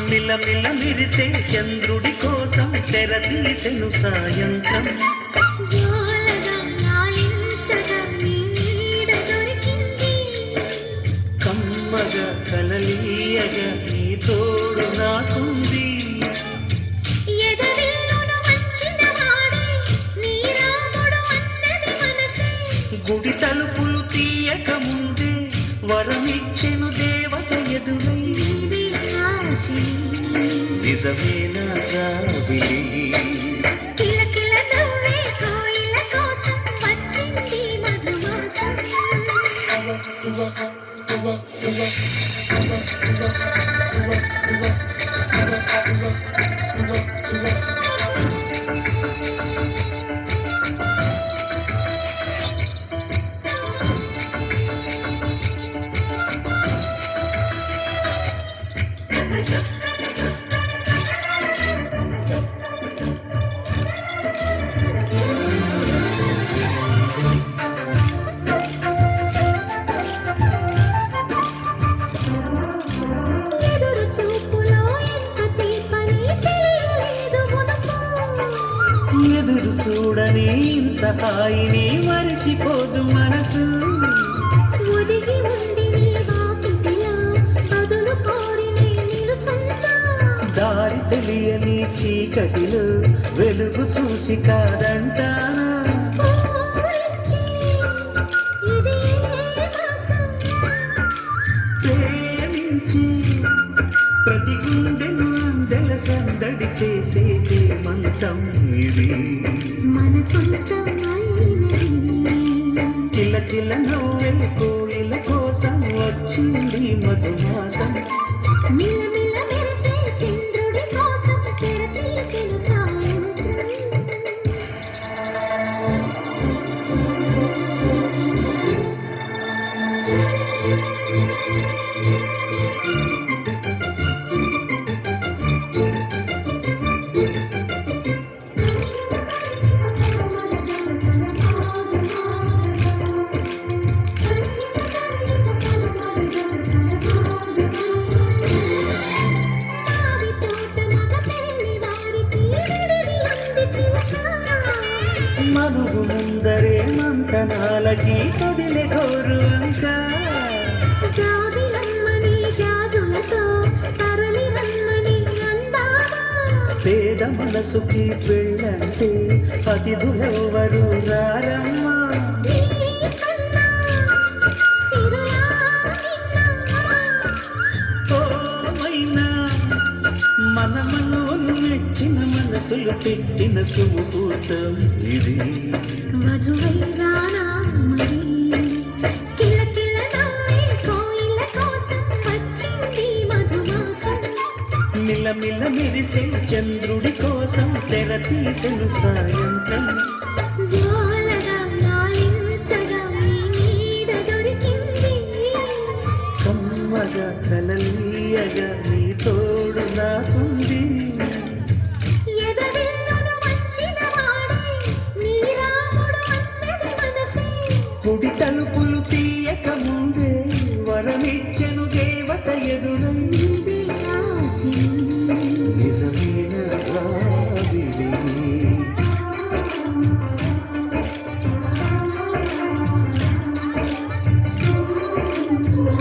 మిలమిల మిరిసే చంద్రుడి కోసం తెర తీసెను సాయంత్రం. కమ్మగా కలలీయగా నీ తోడు నాకుంది. గుడి తలుపులు తీయక ముందే వరమిచ్చెను దేవత ఎదురై. నిజమేనా జాబిలి కిలకిల నవ్వే కోయిల కోసం వచ్చింది మధుమాసం. ఎదురు చూడని ఇంత హాయిని మరిచిపోదు మనసు. దారి తెలియని చీకటిలో వెలుగు చూసి కాదంటానా. ప్రేమించి ప్రతి గుండెను అందెల సందడి చేసే మంతం ఇది. కిలకిల నవ్వే కోయిల కోసం వచ్చింది మధుమాసం. చంద్రుడి కోసం తెర తీసిన సాయంత్రం. మనుగు ముందరే మంతనాలకి కదిలే కోరు అంక. పేద మనసుకి పెళ్ళంటే అతిథులెవరు రారమ్మా. ఓమైనా మనమను మెచ్చిన మనసులు పెట్టిన సుముహూర్తం ఇది. మిలమిల మిరిసే చంద్రుడి కోసం తెర తీసెను సాయంత్రం. కమ్మగా కలలీయగా నీ తోడు నాకుంది. గుడి తలుపులు తీయక ముందే వరమిచ్చెను దేవత ఎదురై. నిజమేనా